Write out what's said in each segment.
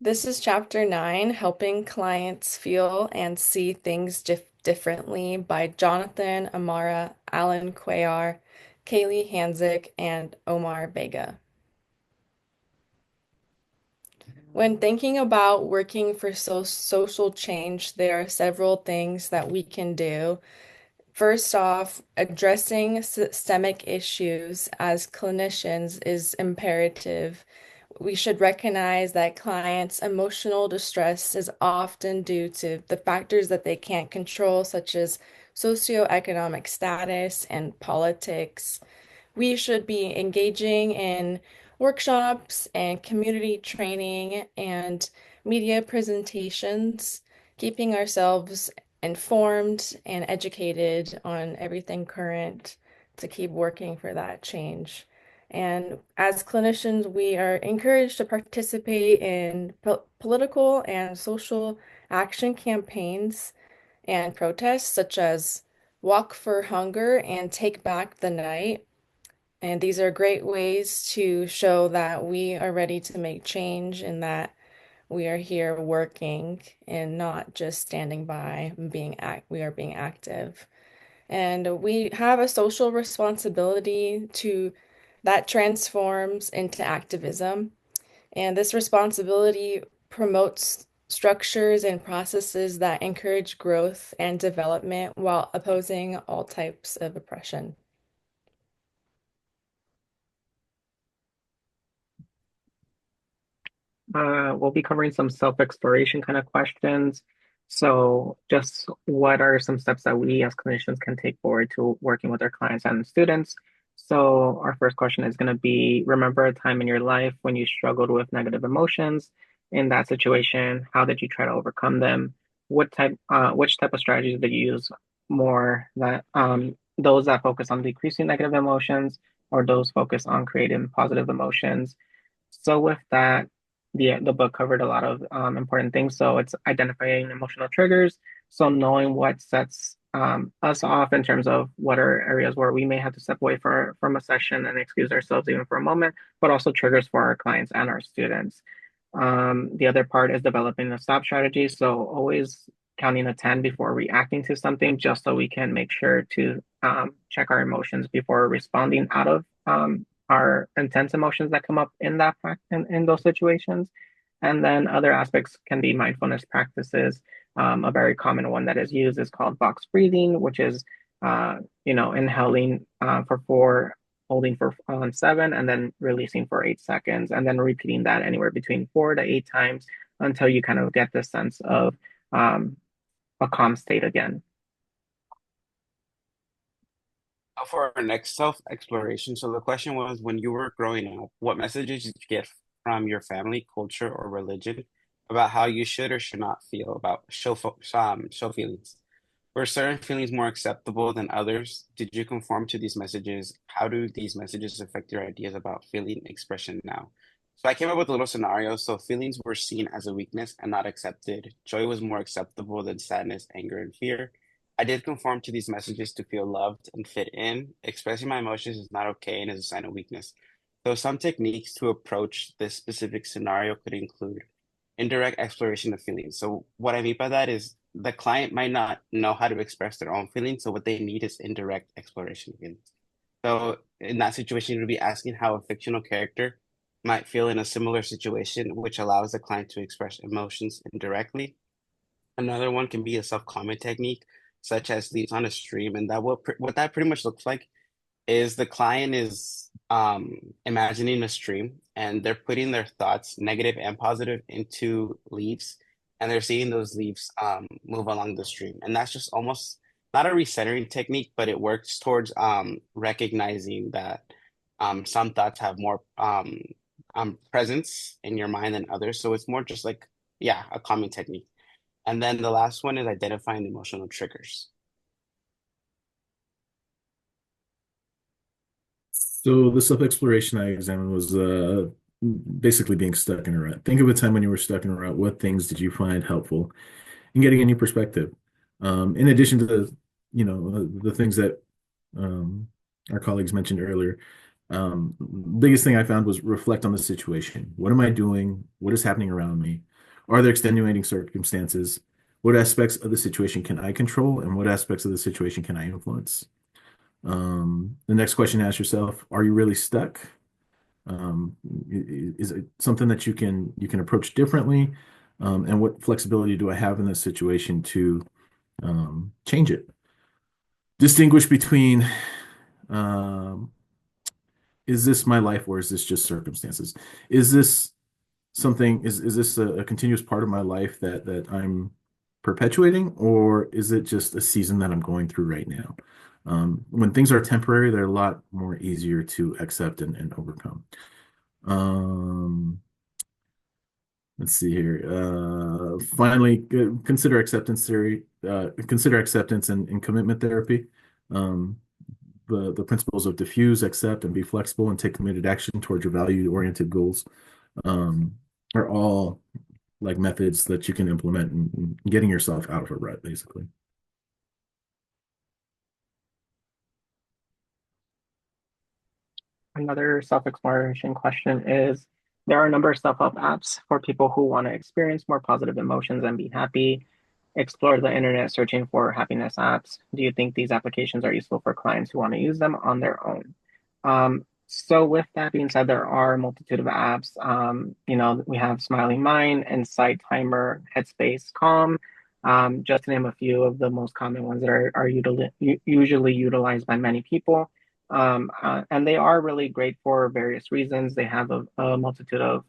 This is chapter 9, Helping Clients Feel and See Things Differently by Jonathan Amara, Alan Cuellar, Kaylee Hanzik, and Omar Vega. When thinking about working for social change, there are several things that we can do. First off, addressing systemic issues as clinicians is imperative. We should recognize that clients' emotional distress is often due to the factors that they can't control, such as socioeconomic status and politics. We should be engaging in workshops and community training and media presentations, keeping ourselves informed and educated on everything current to keep working for that change. And as clinicians, we are encouraged to participate in political and social action campaigns and protests, such as Walk for Hunger and Take Back the Night. And these are great ways to show that we are ready to make change and that we are here working and not just standing by and we are being active. And we have a social responsibility to that transforms into activism. And this responsibility promotes structures and processes that encourage growth and development while opposing all types of oppression. We'll be covering some self-exploration kind of questions. So, just what are some steps that we as clinicians can take forward to working with our clients and students? So, our first question is going to be, remember a time in your life when you struggled with negative emotions. In that situation, how did you try to overcome them? Which type of strategies did you use more that those that focus on decreasing negative emotions or those focus on creating positive emotions? So with that, the book covered a lot of important things. So it's identifying emotional triggers. So knowing what sets us off in terms of what are areas where we may have to step away from a session and excuse ourselves even for a moment, but also triggers for our clients and our students. The other part is developing a stop strategy. So always counting to 10 before reacting to something, just so we can make sure to check our emotions before responding out of our intense emotions that come up in in those situations. And then other aspects can be mindfulness practices. A very common one that is used is called box breathing, which is inhaling for 4, holding for 7, and then releasing for 8 seconds, and then repeating that anywhere between 4 to 8 times until you kind of get the sense of um, a calm state again. For our next self-exploration, so the question was, when you were growing up, what messages did you get from your family, culture, or religion about how you should or should not feel about show feelings? Were certain feelings more acceptable than others? Did you conform to these messages? How do these messages affect your ideas about feeling expression now? So I came up with a little scenario. So feelings were seen as a weakness and not accepted. Joy was more acceptable than sadness, anger, and fear. I did conform to these messages to feel loved and fit in. Expressing my emotions is not okay and is a sign of weakness. So some techniques to approach this specific scenario could include indirect exploration of feelings. So what I mean by that is the client might not know how to express their own feelings, so what they need is indirect exploration of feelings. So in that situation, you'd be asking how a fictional character might feel in a similar situation, which allows the client to express emotions indirectly. Another one can be a self-comment technique, such as leaves on a stream, and what that pretty much looks like is the client is imagining a stream and they're putting their thoughts, negative and positive, into leaves, and they're seeing those leaves move along the stream. And that's just almost not a recentering technique, but it works towards recognizing that some thoughts have more presence in your mind than others. So it's more just like, yeah, a calming technique. And then the last one is identifying emotional triggers. So the self-exploration I examined was basically being stuck in a rut. Think of a time when you were stuck in a rut. What things did you find helpful in getting a new perspective? In addition to the things that um, our colleagues mentioned earlier, biggest thing I found was reflect on the situation. What am I doing? What is happening around me? Are there extenuating circumstances? What aspects of the situation can I control, and what aspects of the situation can I influence? The next question to ask yourself, are you really stuck? Is it something that you can approach differently? And what flexibility do I have in this situation to change it? Distinguish between um, is this my life or is this just circumstances? Is this is this a continuous part of my life that I'm perpetuating, or is it just a season that I'm going through right now? When things are temporary, they're a lot more easier to accept and overcome. Um, let's see here. Finally, consider acceptance theory. Consider acceptance and commitment therapy. Um, the principles of diffuse, accept, and be flexible and take committed action towards your value-oriented goals um, are all like methods that you can implement in getting yourself out of a rut, basically. Another self-exploration question is, there are a number of self-help apps for people who want to experience more positive emotions and be happy. Explore the internet searching for happiness apps. Do you think these applications are useful for clients who want to use them on their own? So with that being said, there are a multitude of apps. We have Smiling Mind, Insight Timer, Headspace, Calm, just to name a few of the most common ones that are usually utilized by many people. And they are really great for various reasons. They have a multitude of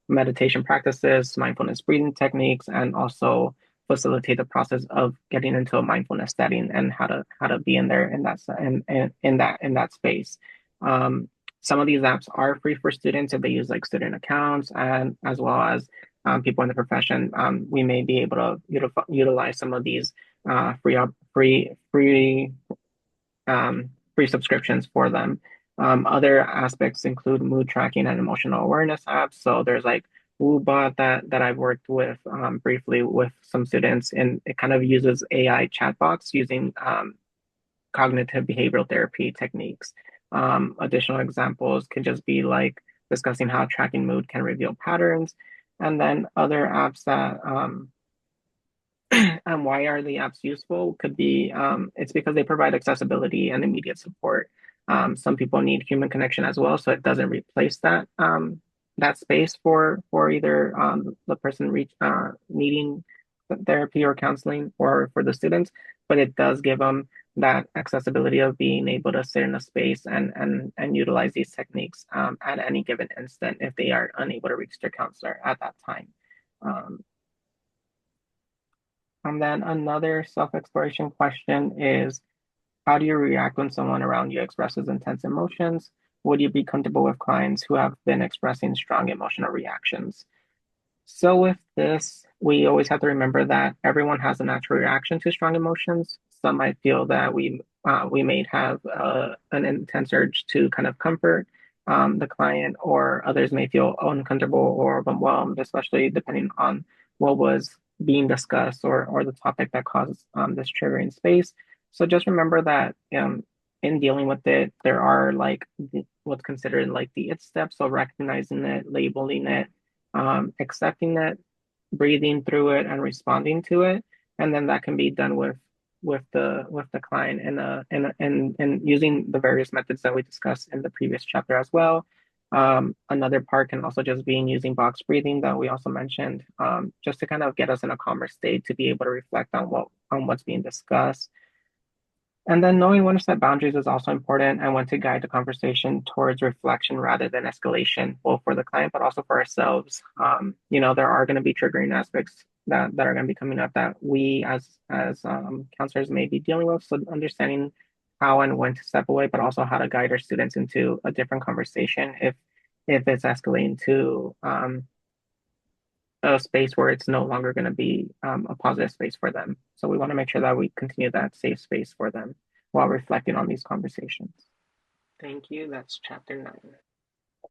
meditation practices, mindfulness breathing techniques, and also facilitate the process of getting into a mindfulness setting and how to be in there in that space. Um, some of these apps are free for students if they use like student accounts, and as well as people in the profession. We may be able to utilize some of these free free subscriptions for them. Other aspects include mood tracking and emotional awareness apps. So there's like Woobot that I've worked with briefly with some students, and it kind of uses AI chatbots using cognitive behavioral therapy techniques. Additional examples could just be like discussing how tracking mood can reveal patterns, and then other apps that and why are the apps useful? Could be it's because they provide accessibility and immediate support. Some people need human connection as well, so it doesn't replace that space for either the person needing therapy or counseling or for the students, but it does give them that accessibility of being able to sit in a space and utilize these techniques at any given instant if they are unable to reach their counselor at that time. Um, and then another self-exploration question is, how do you react when someone around you expresses intense emotions? Would you be comfortable with clients who have been expressing strong emotional reactions? So with this, we always have to remember that everyone has a natural reaction to strong emotions. Some might feel that we may have an intense urge to kind of comfort the client, or others may feel uncomfortable or overwhelmed, especially depending on what was being discussed or the topic that causes this triggering space. So just remember that in dealing with it, there are like what's considered like the it steps. So recognizing it, labeling it, accepting it, breathing through it, and responding to it, and then that can be done with the client and using the various methods that we discussed in the previous chapter as well. Another part can also just be in using box breathing that we also mentioned, just to kind of get us in a calmer state to be able to reflect on what's being discussed. And then knowing when to set boundaries is also important and when to guide the conversation towards reflection rather than escalation, both for the client but also for ourselves. There are going to be triggering aspects that are going to be coming up that we as counselors may be dealing with. So understanding how and when to step away, but also how to guide our students into a different conversation if it's escalating to a space where it's no longer going to be a positive space for them. So we want to make sure that we continue that safe space for them while reflecting on these conversations. Thank you. That's chapter 9.